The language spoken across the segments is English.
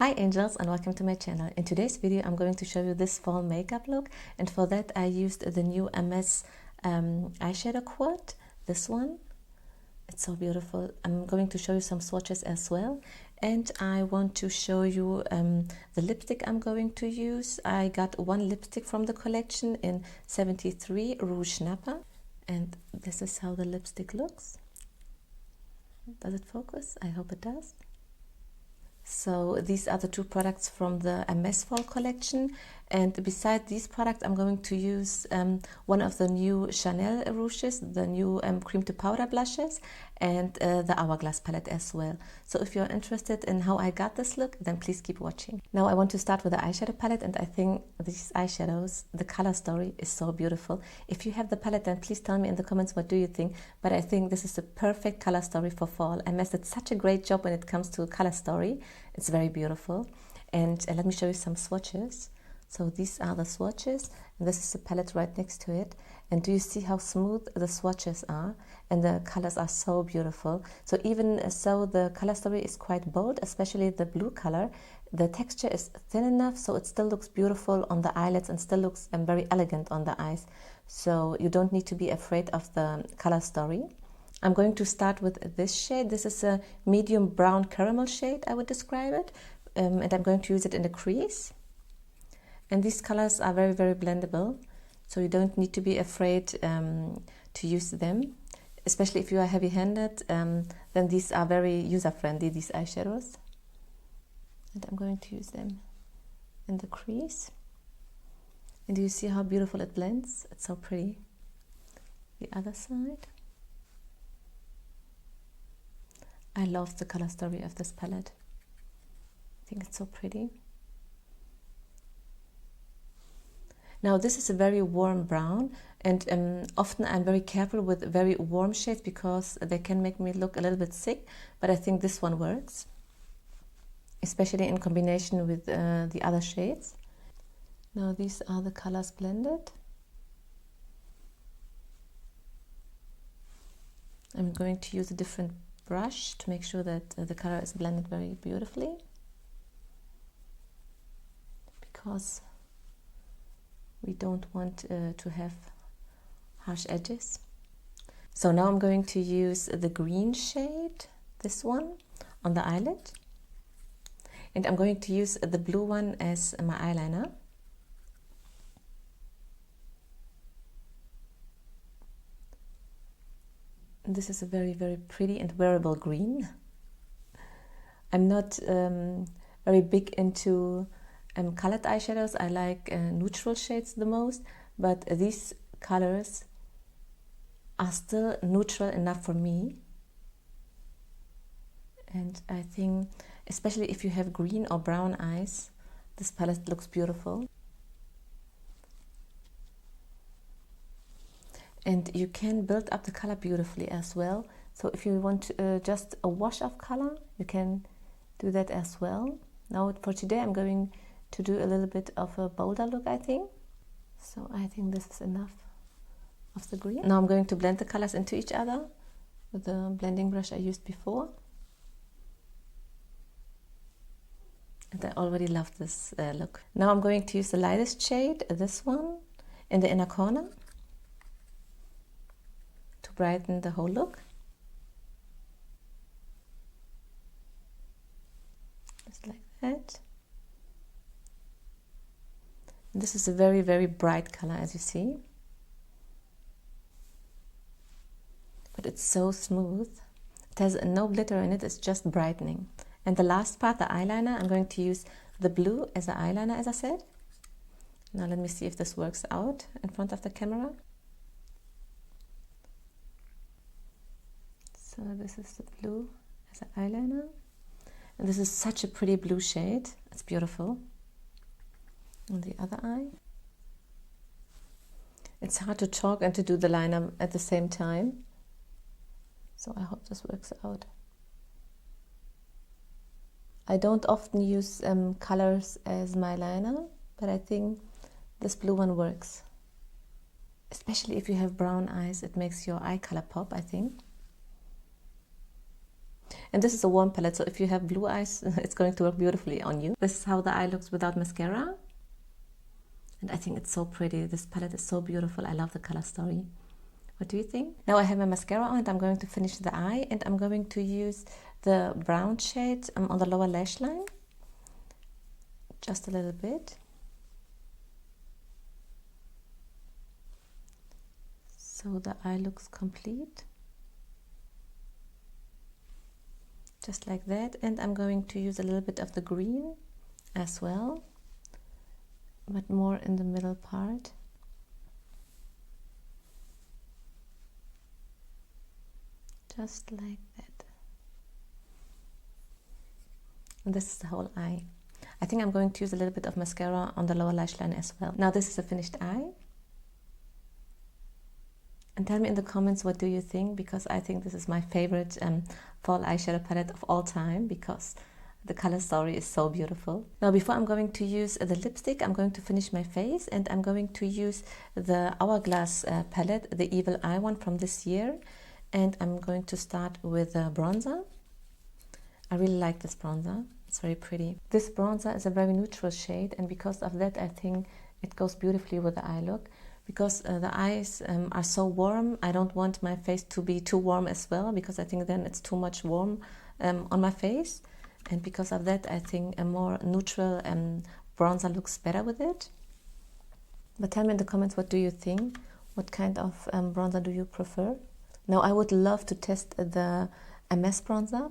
Hi angels and welcome to my channel. In today's video I'm going to show you this fall makeup look, and for that I used the new Hermès eyeshadow quad, this one. It's so beautiful. I'm going to show you some swatches as well, and I want to show you the lipstick I'm going to use. I got one lipstick from the collection in 73 Rouge Nappa, and this is how the lipstick looks. Does it focus? I hope it does. So these are the two products from the Hermès fall collection, and beside these products I'm going to use one of the new Chanel rouges, the new cream to powder blushes, and the Hourglass palette as well. So if you're interested in how I got this look, then please keep watching. Now I want to start with the eyeshadow palette, and I think these eyeshadows, the color story is so beautiful. If you have the palette, then please tell me in the comments what do you think, but I think this is the perfect color story for fall. Hermès did such a great job when it comes to color story. It's very beautiful, and let me show you some swatches. So these are the swatches, and this is the palette right next to it. And do you see how smooth the swatches are? And the colors are so beautiful. So even so, the color story is quite bold, especially the blue color. The texture is thin enough so it still looks beautiful on the eyelids and still looks very elegant on the eyes. So you don't need to be afraid of the color story. I'm going to start with this shade. This is a medium brown caramel shade, I would describe it. And I'm going to use it in the crease. And these colors are very, very blendable. So you don't need to be afraid to use them. Especially if you are heavy-handed, then these are very user-friendly, these eyeshadows. And I'm going to use them in the crease. And do you see how beautiful it blends? It's so pretty. The other side. I love the color story of this palette. I think it's so pretty. Now this is a very warm brown, and often I'm very careful with very warm shades because they can make me look a little bit sick, but I think this one works, especially in combination with the other shades. Now these are the colors blended. I'm going to use a different brush to make sure that the color is blended very beautifully, because we don't want to have harsh edges. So now I'm going to use the green shade, this one, on the eyelid, and I'm going to use the blue one as my eyeliner. This is a very, very pretty and wearable green. I'm not very big into colored eyeshadows. I like neutral shades the most, but these colors are still neutral enough for me. And I think, especially if you have green or brown eyes, this palette looks beautiful. And you can build up the color beautifully as well. So if you want just a wash of color, you can do that as well. Now for today I'm going to do a little bit of a bolder look, I think. So I think this is enough of the green. Now I'm going to blend the colors into each other with the blending brush I used before. And I already love this look. Now I'm going to use the lightest shade, this one, in the inner corner, to brighten the whole look. Just like that. This is a very, very bright color, as you see. But it's so smooth. It has no glitter in it, it's just brightening. And the last part, the eyeliner, I'm going to use the blue as an eyeliner, as I said. Now let me see if this works out in front of the camera. So this is the blue as an eyeliner. And this is such a pretty blue shade. It's beautiful. On the other eye. It's hard to talk and to do the liner at the same time. So I hope this works out. I don't often use colors as my liner, but I think this blue one works. Especially if you have brown eyes, it makes your eye color pop, I think. And this is a warm palette, so if you have blue eyes, it's going to work beautifully on you. This is how the eye looks without mascara. And I think it's so pretty. This palette is so beautiful. I love the color story. What do you think? Now I have my mascara on and I'm going to finish the eye, and I'm going to use the brown shade on the lower lash line. Just a little bit. So the eye looks complete. Just like that. And I'm going to use a little bit of the green as well, but more in the middle part. Just like that. And this is the whole eye. I think I'm going to use a little bit of mascara on the lower lash line as well. Now this is a finished eye. And tell me in the comments, what do you think? Because I think this is my favorite fall eyeshadow palette of all time, because the color story is so beautiful. Now before I'm going to use the lipstick, I'm going to finish my face, and I'm going to use the Hourglass palette, the Evil Eye one from this year. And I'm going to start with a bronzer. I really like this bronzer. It's very pretty. This bronzer is a very neutral shade, and because of that I think it goes beautifully with the eye look. Because the eyes are so warm, I don't want my face to be too warm as well, because I think then it's too much warm on my face. And because of that, I think a more neutral bronzer looks better with it. But tell me in the comments, what do you think? What kind of bronzer do you prefer? Now I would love to test the Hermès bronzer,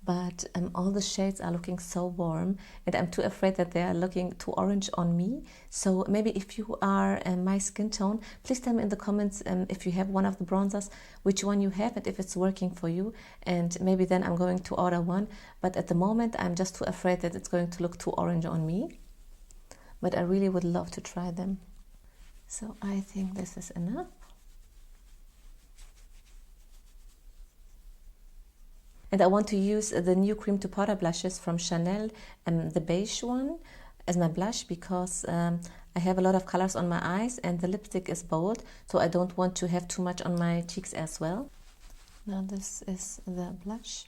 but all the shades are looking so warm, and I'm too afraid that they are looking too orange on me. So maybe if you are my skin tone, please tell me in the comments if you have one of the bronzers, which one you have, and if it's working for you, and maybe then I'm going to order one. But at the moment I'm just too afraid that it's going to look too orange on me, but I really would love to try them. So I think this is enough. And I want to use the new cream to powder blushes from Chanel, the beige one, as my blush, because I have a lot of colors on my eyes and the lipstick is bold, so I don't want to have too much on my cheeks as well. Now this is the blush.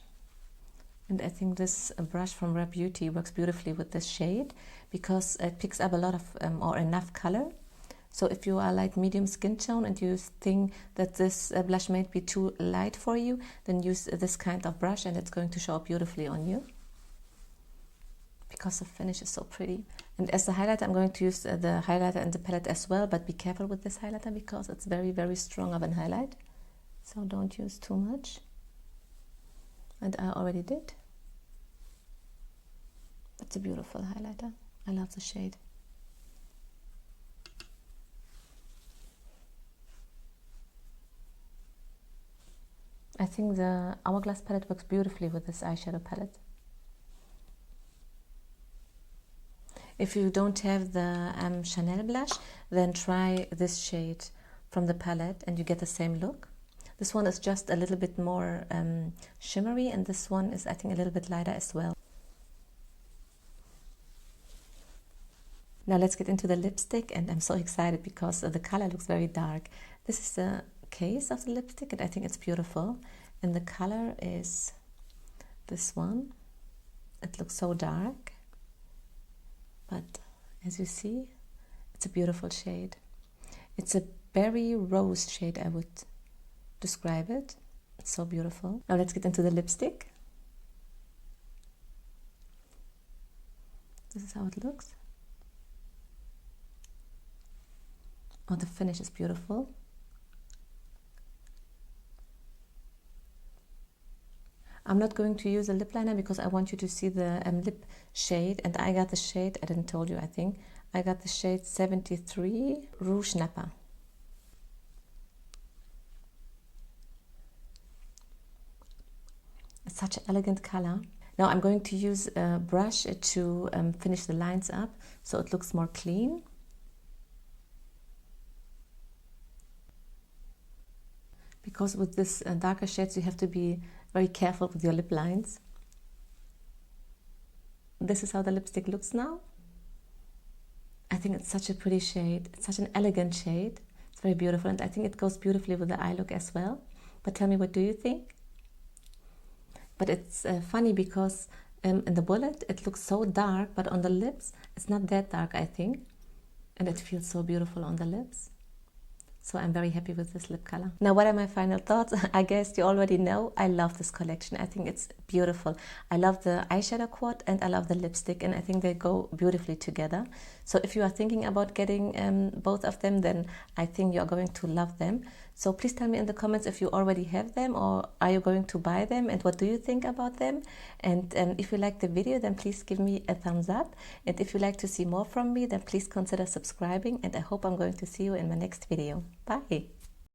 And I think this brush from Rare Beauty works beautifully with this shade, because it picks up a lot of or enough color. So if you are like medium skin tone and you think that this blush might be too light for you, then use this kind of brush and it's going to show up beautifully on you, because the finish is so pretty. And as the highlighter, I'm going to use the highlighter in the palette as well, but be careful with this highlighter because it's very, very strong of an highlight. So don't use too much. And I already did. It's a beautiful highlighter. I love the shade. I think the Hourglass palette works beautifully with this eyeshadow palette. If you don't have the Chanel blush, then try this shade from the palette and you get the same look. This one is just a little bit more shimmery, and this one is, I think, a little bit lighter as well. Now let's get into the lipstick, and I'm so excited because the color looks very dark. This is the case of the lipstick and I think it's beautiful, and the color is this one. It looks so dark, but as you see, it's a beautiful shade. It's a berry rose shade, I would describe it. It's so beautiful. Now let's get into the lipstick. This is how it looks. Oh, the finish is beautiful. I'm not going to use a lip liner because I want you to see the lip shade, and I got the shade, I didn't told you, I think. I got the shade 73 Rouge Nappa. It's such an elegant color. Now I'm going to use a brush to finish the lines up so it looks more clean. Because with this darker shades you have to be very careful with your lip lines. This is how the lipstick looks now. I think it's such a pretty shade. It's such an elegant shade. It's very beautiful, and I think it goes beautifully with the eye look as well. But tell me, what do you think? But it's funny because in the bullet it looks so dark, but on the lips it's not that dark, I think, and it feels so beautiful on the lips. So I'm very happy with this lip color. Now, what are my final thoughts? I guess you already know I love this collection. I think it's beautiful. I love the eyeshadow quad and I love the lipstick, and I think they go beautifully together. So if you are thinking about getting both of them, then I think you're going to love them. So please tell me in the comments if you already have them or are you going to buy them, and what do you think about them. And if you like the video, then please give me a thumbs up. And if you like to see more from me, then please consider subscribing, and I hope I'm going to see you in my next video. Bye!